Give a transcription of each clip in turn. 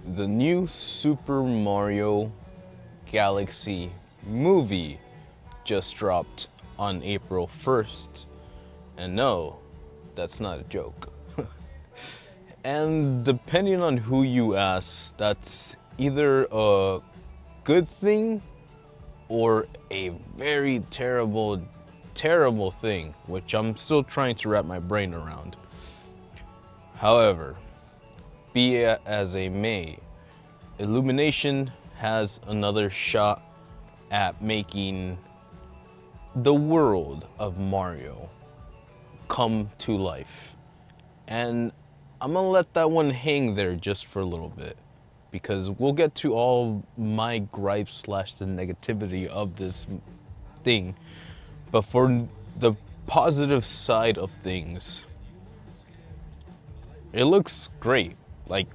The new Super Mario Galaxy movie just dropped on April 1st. And no, that's not a joke. And depending on who you ask, that's either a good thing or a very terrible, terrible thing, which I'm still trying to wrap my brain around. However, be it as it may, Illumination has another shot at making the world of Mario come to life. And I'm gonna let that one hang there just for a little bit, because we'll get to all my gripes slash the negativity of this thing. But for the positive side of things, it looks great. Like,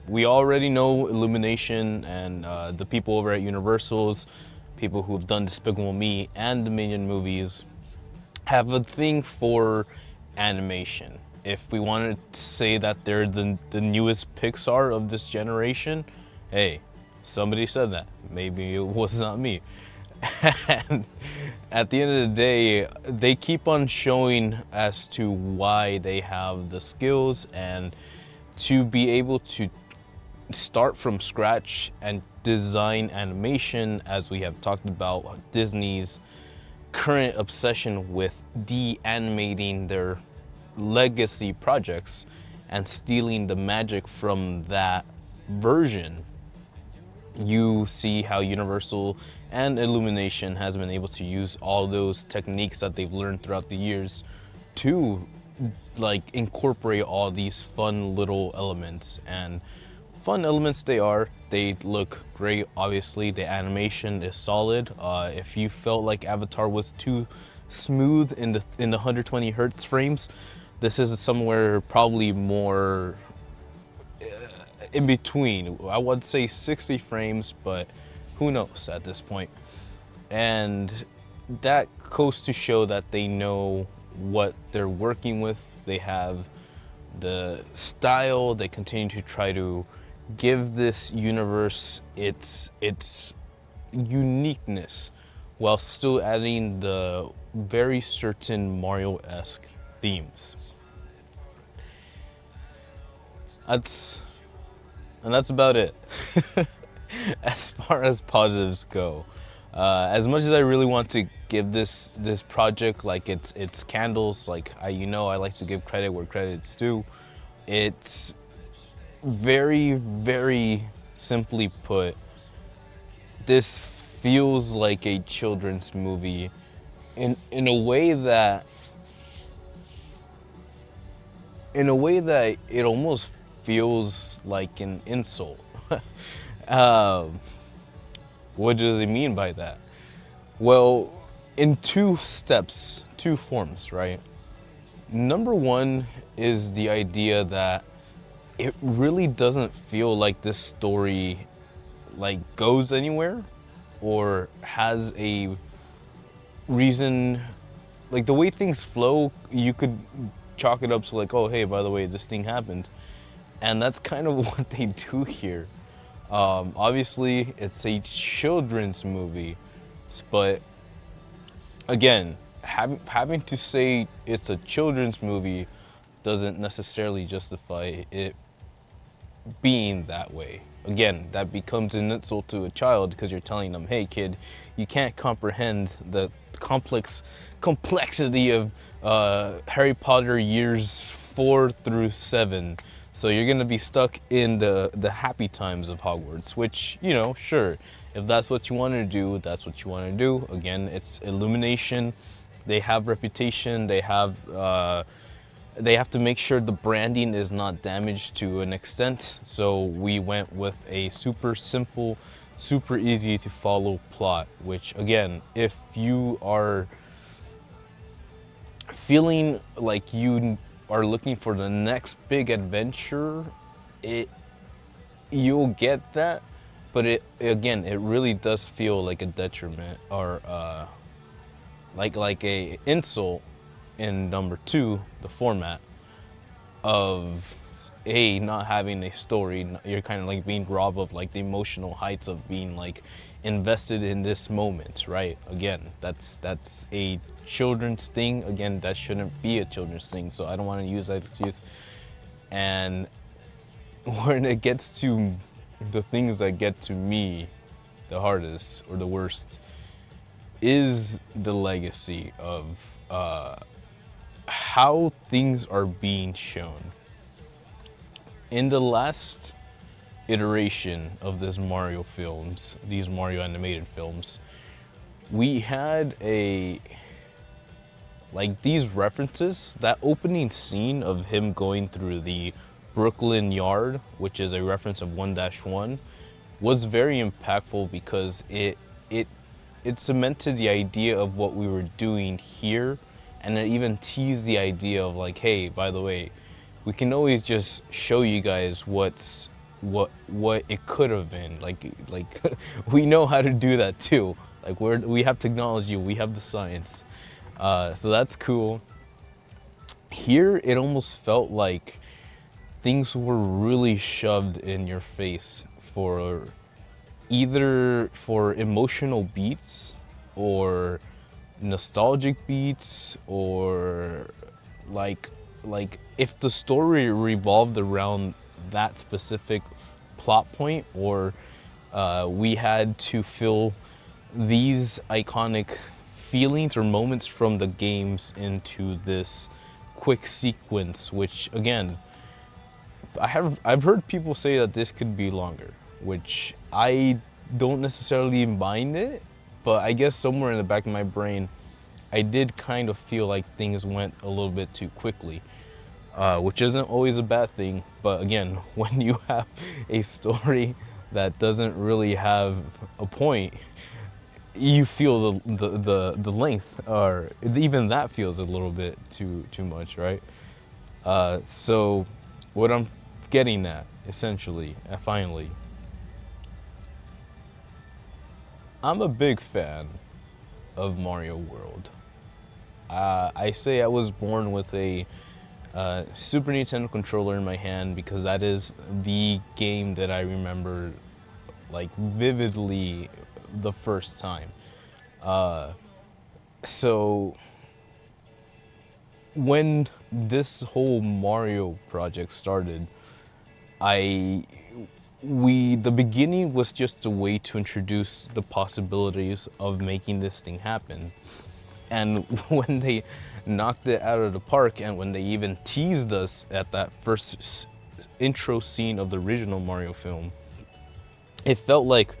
we already know Illumination and the people over at Universal's, people who've done Despicable Me and the Minion movies, have a thing for animation. If we wanted to say that they're the newest Pixar of this generation, hey, somebody said that. Maybe it was not me. And at the end of the day, they keep on showing as to why they have the skills and to be able to start from scratch and design animation, as we have talked about Disney's current obsession with de-animating their legacy projects and stealing the magic from that version. You see how Universal and Illumination has been able to use all those techniques that they've learned throughout the years to like incorporate all these fun little elements. And fun elements they are. They look great. Obviously, the animation is solid. If you felt like Avatar was too smooth in the 120 hertz frames, this is somewhere probably more in between. I would say 60 frames, but who knows at this point. And that goes to show that they know what they're working with. They have the style. They continue to try to give this universe its uniqueness while still adding the very certain Mario-esque themes. That's about it. As far as positives go, as much as I really want to give this project like it's candles, like I like to give credit where credit's due. It's very, very simply put, this feels like a children's movie in a way that it almost feels like an insult. What does it mean by that? Well, in two forms, right? Number one is the idea that it really doesn't feel like this story like goes anywhere or has a reason. Like, the way things flow, you could chalk it up to like, oh hey, by the way, this thing happened. And that's kind of what they do here. Obviously, it's a children's movie, but again, having to say it's a children's movie doesn't necessarily justify it being that way. Again, that becomes an insult to a child because you're telling them, hey kid, you can't comprehend the complexity of Harry Potter years 4 through 7. So you're gonna be stuck in the happy times of Hogwarts, which, sure, if that's what you want to do, that's what you want to do. Again, it's Illumination. They have reputation. They have to make sure the branding is not damaged to an extent. So we went with a super simple, super easy to follow plot, which again, if you are feeling like you are looking for the next big adventure, you'll get that, but it really does feel like a detriment or like a insult in number two, the format of not having a story. You're kind of like being robbed of like the emotional heights of being like invested in this moment, right? Again, that's a children's thing. Again, that shouldn't be a children's thing, so I don't want to use that excuse. And when it gets to the things that get to me the hardest or the worst is the legacy of how things are being shown. In the last iteration of these Mario animated films, we had these references. That opening scene of him going through the Brooklyn Yard, which is a reference of 1-1, was very impactful because it cemented the idea of what we were doing here, and it even teased the idea of like, hey, by the way, we can always just show you guys what it could have been. Like we know how to do that too. Like we have technology, we have the science, so that's cool. Here, it almost felt like things were really shoved in your face for either for emotional beats or nostalgic beats, or like if the story revolved around that specific plot point, or we had to fill these iconic feelings or moments from the games into this quick sequence, which again, I've heard people say that this could be longer, which I don't necessarily mind it, but I guess somewhere in the back of my brain, I did kind of feel like things went a little bit too quickly, which isn't always a bad thing. But again, when you have a story that doesn't really have a point, you feel the length, or even that feels a little bit too much, right? So what I'm getting at, essentially, finally, I'm a big fan of Mario World. I say I was born with a Super Nintendo controller in my hand because that is the game that I remember like vividly the first time. So when this whole Mario project started, the beginning was just a way to introduce the possibilities of making this thing happen. And when they knocked it out of the park, and when they even teased us at that first intro scene of the original Mario film, it felt like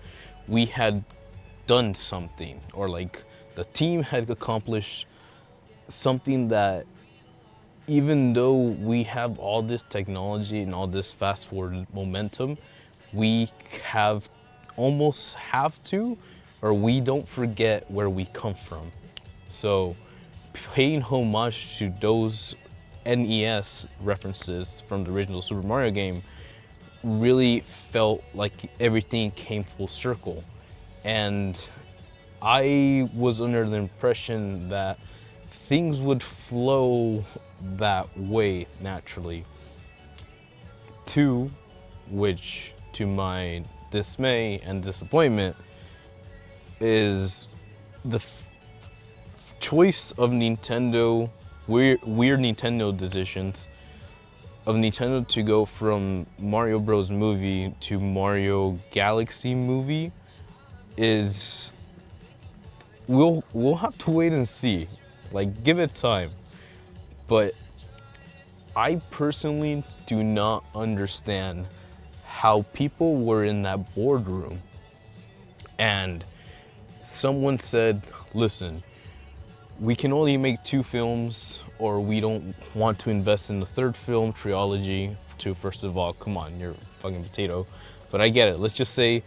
we had done something, or like the team had accomplished something that, even though we have all this technology and all this fast forward momentum, we almost have to, or we don't forget where we come from. So paying homage to those NES references from the original Super Mario game really felt like everything came full circle. And I was under the impression that things would flow that way naturally. Which, to my dismay and disappointment, is the choice of Nintendo, weird Nintendo decisions of Nintendo to go from Mario Bros. Movie to Mario Galaxy movie is, we'll have to wait and see. Like, give it time. But I personally do not understand how people were in that boardroom and someone said, listen, we can only make 2 films, or we don't want to invest in the 3rd film trilogy to, first of all, come on, you're a fucking potato. But I get it. Let's just say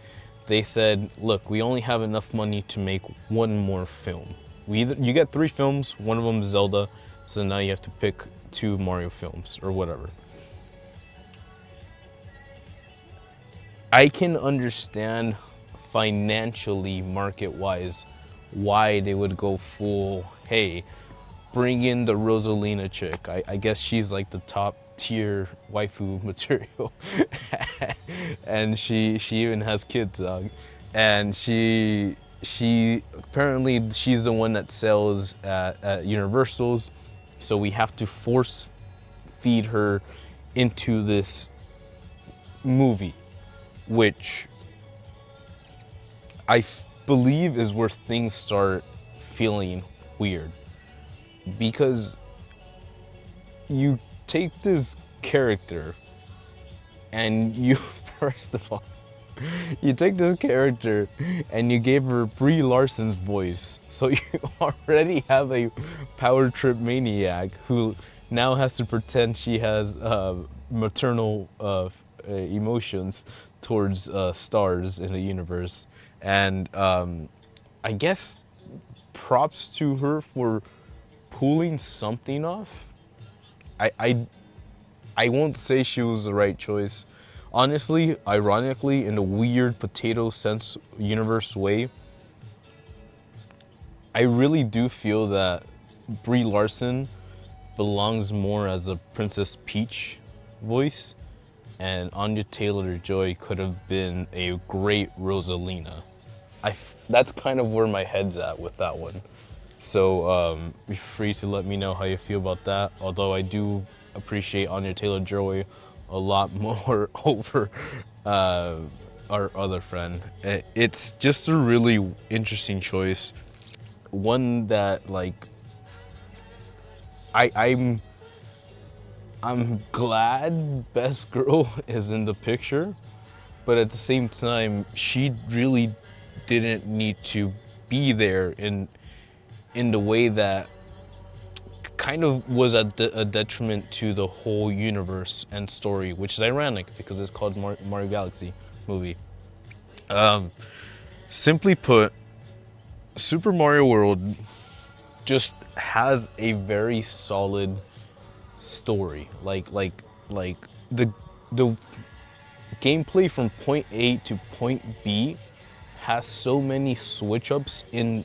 they said, look, we only have enough money to make 1 more film. You get 3 films, one of them is Zelda, so now you have to pick 2 Mario films or whatever. I can understand financially, market-wise, why they would go full, hey, bring in the Rosalina chick. I guess she's like the top tier waifu material. And she even has kids, and she apparently she's the one that sells at Universal's, so we have to force feed her into this movie, which I believe is where things start feeling weird, because you take this character and you first of all, you take this character and you gave her Brie Larson's voice, so you already have a power trip maniac who now has to pretend she has maternal emotions towards stars in the universe. And I guess props to her for pulling something off. I won't say she was the right choice. Honestly, ironically, in a weird potato sense universe way, I really do feel that Brie Larson belongs more as a Princess Peach voice, and Anya Taylor-Joy could have been a great Rosalina. That's kind of where my head's at with that one. So be free to let me know how you feel about that. Although I do appreciate Anya Taylor-Joy a lot more over our other friend. It's just a really interesting choice. One that like I'm glad Best Girl is in the picture, but at the same time, she really didn't need to be there in the way that kind of was a detriment to the whole universe and story, which is ironic because it's called Mario Galaxy movie. Simply put, Super Mario World just has a very solid story. Like the gameplay from point A to point B has so many switch ups in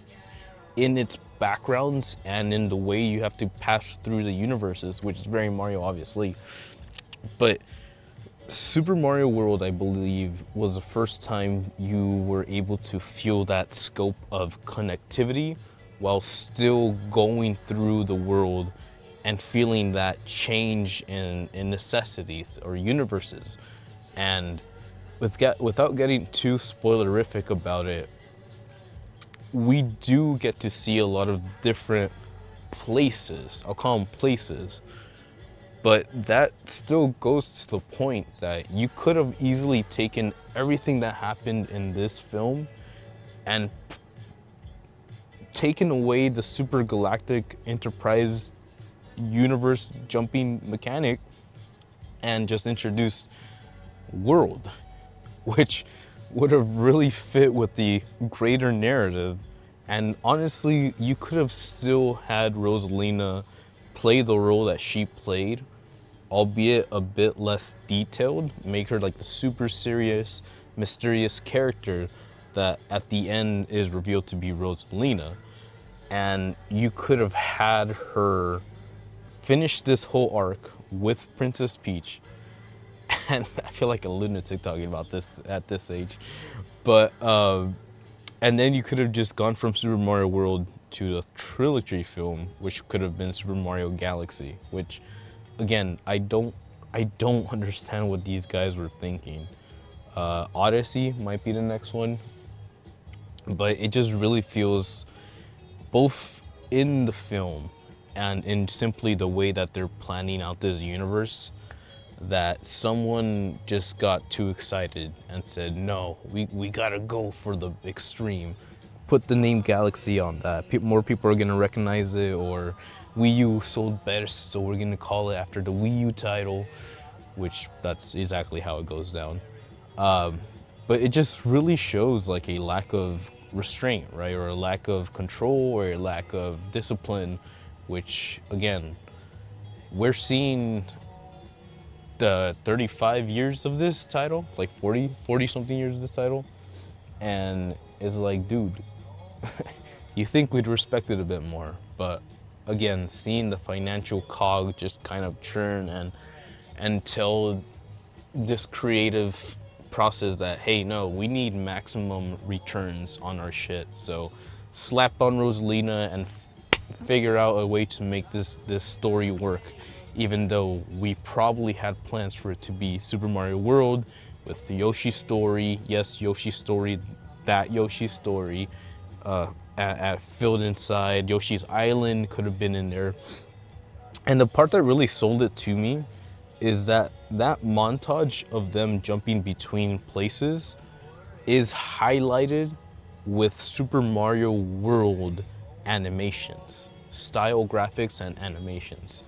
its backgrounds and in the way you have to pass through the universes, which is very Mario, obviously. But Super Mario World, I believe, was the first time you were able to feel that scope of connectivity while still going through the world and feeling that change in necessities or universes. And without getting too spoilerific about it, we do get to see a lot of different places. I'll call them places. But that still goes to the point that you could have easily taken everything that happened in this film and taken away the super galactic Enterprise universe jumping mechanic and just introduced world, which would have really fit with the greater narrative. And honestly, you could have still had Rosalina play the role that she played, albeit a bit less detailed, make her like the super serious, mysterious character that at the end is revealed to be Rosalina. And you could have had her finish this whole arc with Princess Peach. And I feel like a lunatic talking about this at this age. But, and then you could have just gone from Super Mario World to the trilogy film, which could have been Super Mario Galaxy, which, again, I don't understand what these guys were thinking. Odyssey might be the next one, but it just really feels, both in the film and in simply the way that they're planning out this universe, that someone just got too excited and said, no, we gotta go for the extreme. Put the name Galaxy on that. More people are gonna recognize it, or Wii U sold best, so we're gonna call it after the Wii U title, which that's exactly how it goes down. But it just really shows like a lack of restraint, right? Or a lack of control, or a lack of discipline, which again, we're seeing the 35 years of this title, like 40 something years of this title. And it's like, dude, you think we'd respect it a bit more. But again, seeing the financial cog just kind of churn and until this creative process that, hey, no, we need maximum returns on our shit. So slap on Rosalina and figure out a way to make this story work, even though we probably had plans for it to be Super Mario World with the Yoshi story. Yes, Yoshi story, that Yoshi story, filled inside. Yoshi's Island could have been in there. And the part that really sold it to me is that montage of them jumping between places is highlighted with Super Mario World animations, style graphics and animations.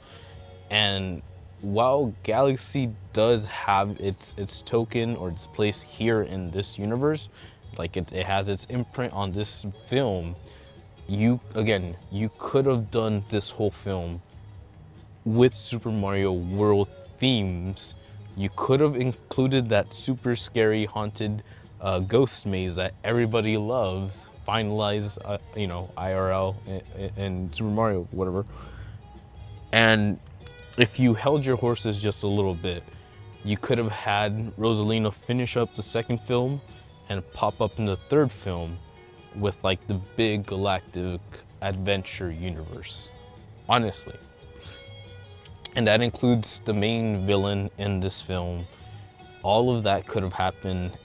And while Galaxy does have its token or its place here in this universe, like it has its imprint on this film, you could have done this whole film with Super Mario World themes. You could have included that super scary haunted ghost maze that everybody loves, finalized, IRL in Super Mario, whatever. And if you held your horses just a little bit, you could have had Rosalina finish up the second film and pop up in the third film with like the big galactic adventure universe, honestly. And that includes the main villain in this film. All of that could have happened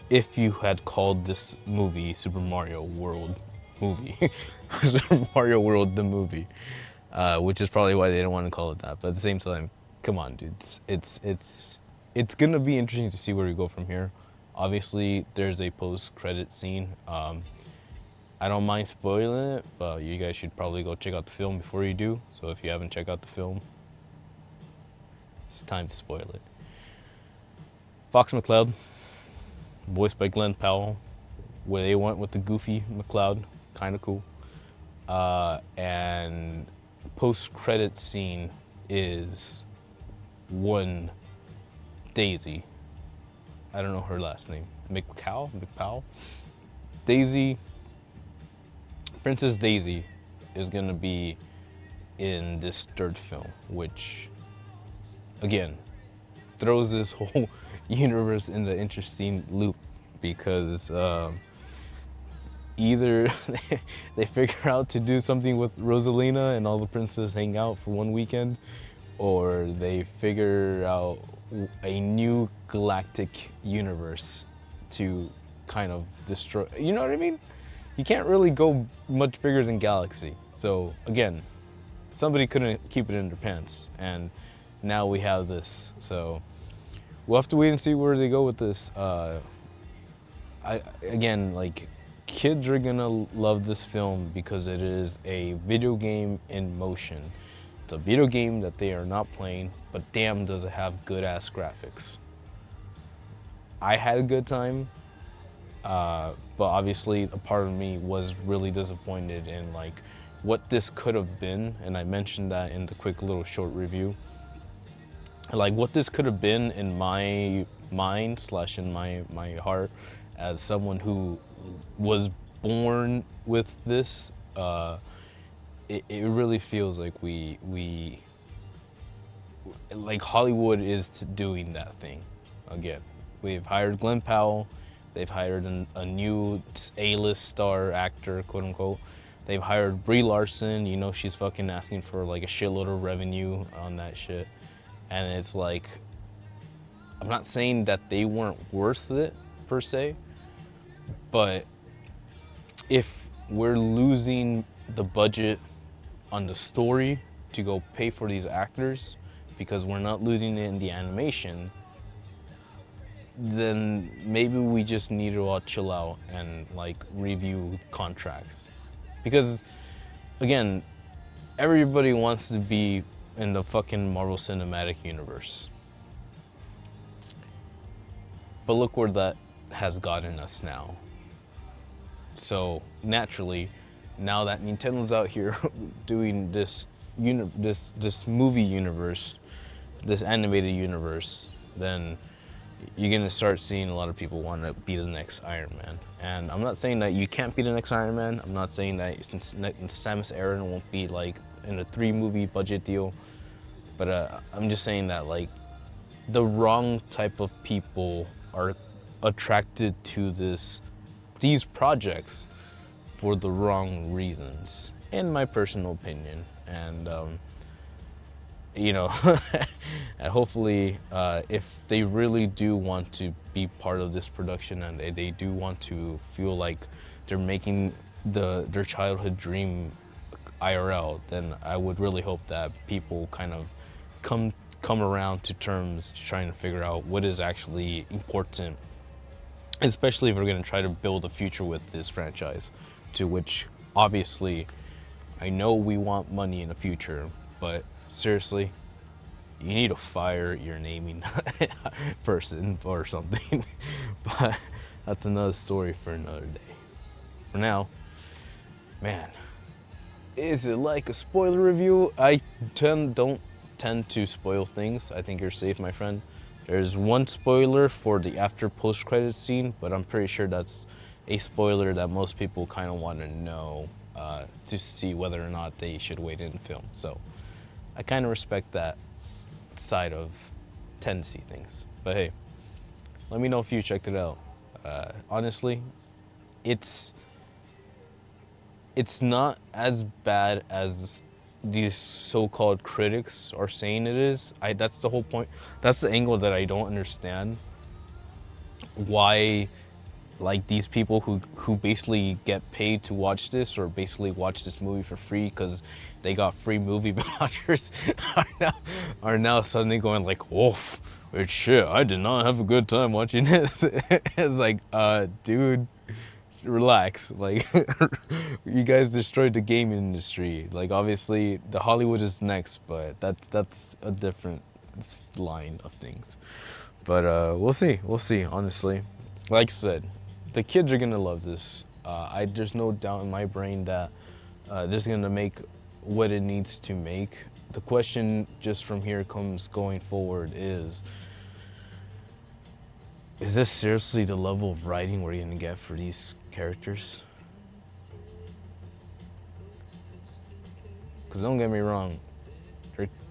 if you had called this movie Super Mario World movie. Super Mario World the movie, which is probably why they didn't want to call it that. But at the same time, come on, dudes. It's gonna be interesting to see where we go from here. Obviously, there's a post-credit scene. I don't mind spoiling it, but you guys should probably go check out the film before you do. So if you haven't checked out the film, it's time to spoil it. Fox McCloud, voiced by Glenn Powell, where they went with the goofy McCloud, kind of cool. And post-credit scene is one Daisy. I don't know her last name. McPowell? Daisy. Princess Daisy is gonna be in this third film, which, again, throws this whole universe in the interesting loop because either they figure out to do something with Rosalina and all the princesses hang out for one weekend, or they figure out a new galactic universe to kind of destroy, you know what I mean? You can't really go much bigger than Galaxy. So again, somebody couldn't keep it in their pants, and now we have this. So we'll have to wait and see where they go with this. Kids are gonna love this film because it is a video game in motion. It's a video game that they are not playing, but damn does it have good ass graphics. I had a good time. But obviously a part of me was really disappointed in like what this could have been, and I mentioned that in the quick little short review. Like what this could have been in my mind / in my heart as someone who was born with this. It really feels like we like Hollywood is doing that thing again. We've hired Glenn Powell. They've hired a new A-list star actor, quote unquote. They've hired Brie Larson. You know, she's fucking asking for like a shitload of revenue on that shit. And it's like, I'm not saying that they weren't worth it per se, but if we're losing the budget on the story to go pay for these actors because we're not losing it in the animation, then maybe we just need to all chill out and like review contracts. Because again, everybody wants to be in the fucking Marvel Cinematic Universe. But look where that has gotten us now. So naturally, now that Nintendo's out here doing this movie universe, this animated universe, then you're gonna start seeing a lot of people want to be the next Iron Man. And I'm not saying that you can't be the next Iron Man. I'm not saying that Samus Aran won't be like in a 3-movie budget deal. But I'm just saying that like the wrong type of people are attracted to these projects for the wrong reasons, in my personal opinion. And you know, and hopefully, if they really do want to be part of this production and they do want to feel like they're making their childhood dream IRL, then I would really hope that people kind of come around to terms to trying to figure out what is actually important, especially if we're going to try to build a future with this franchise, to which obviously I know we want money in the future, but seriously, you need to fire your naming person or something. But that's another story for another day. For now, man, is it like a spoiler review? I don't tend to spoil things. I think you're safe, my friend. There's one spoiler for the after post-credit scene, but I'm pretty sure that's a spoiler that most people kind of want to know to see whether or not they should wait in film. So I kind of respect that side of tendency things. But hey, let me know if you checked it out. Honestly, it's not as bad as these so-called critics are saying it is. That's the whole point. That's the angle that I don't understand. Why, like, these people who basically get paid to watch this, or basically watch this movie for free because they got free movie vouchers, are now suddenly going like, "Woof, it's shit. I did not have a good time watching this." It's like, dude, relax. Like, you guys destroyed the game industry. Like, obviously the Hollywood is next, but that's a different line of things. But we'll see, honestly. Like I said, the kids are gonna love this. There's no doubt in my brain that this is gonna make what it needs to make. The question just from here comes going forward is this seriously the level of writing we're gonna get for these characters? Because don't get me wrong,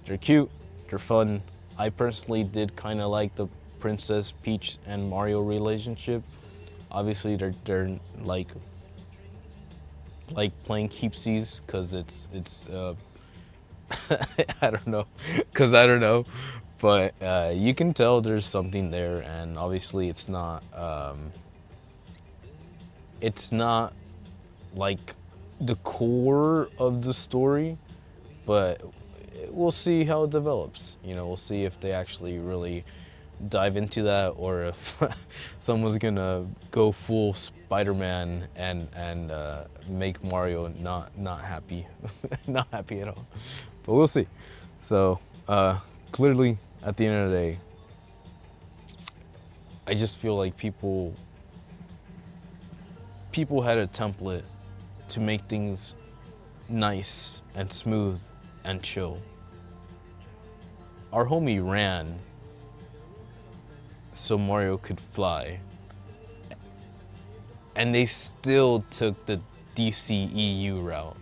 they're cute, they're fun. I personally did kind of like the Princess Peach and Mario relationship. Obviously they're like playing keepsies because it's I don't know, but you can tell there's something there, and obviously it's not like the core of the story, but we'll see how it develops. You know, we'll see if they actually really dive into that, or if someone's gonna go full Spider-Man and make Mario not happy, not happy at all. But we'll see. So clearly, at the end of the day, I just feel like people had a template to make things nice and smooth and chill. Our homie ran so Mario could fly, and they still took the DCEU route.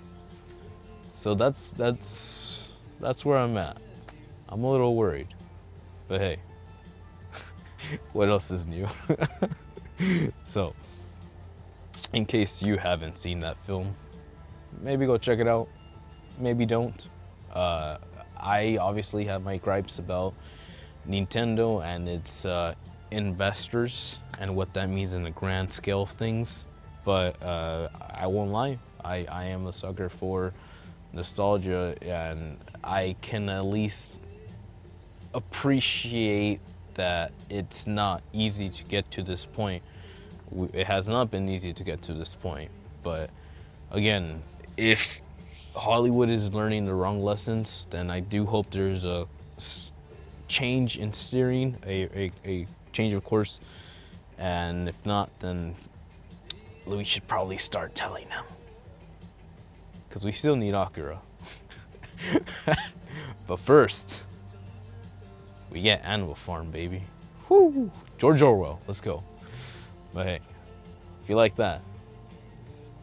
So that's where I'm at. I'm a little worried, but hey, what else is new? So, in case you haven't seen that film, maybe go check it out, maybe don't. I obviously have my gripes about Nintendo and its investors and what that means in the grand scale of things, but I won't lie, I am a sucker for nostalgia, and I can at least appreciate that it's not easy to get to this point. It has not been easy to get to this point, but again, if Hollywood is learning the wrong lessons, then I do hope there's a change in steering, a change of course, and if not, then we should probably start telling them, because we still need Akira. But first, we get Animal Farm, baby. Woo! George Orwell, let's go. But hey, if you like that,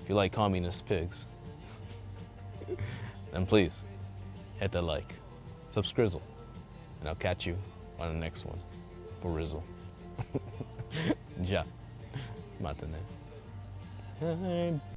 if you like communist pigs, then please hit that like, subscrizzle. and I'll catch you on the next one. For Rizzle. Ja. Matane.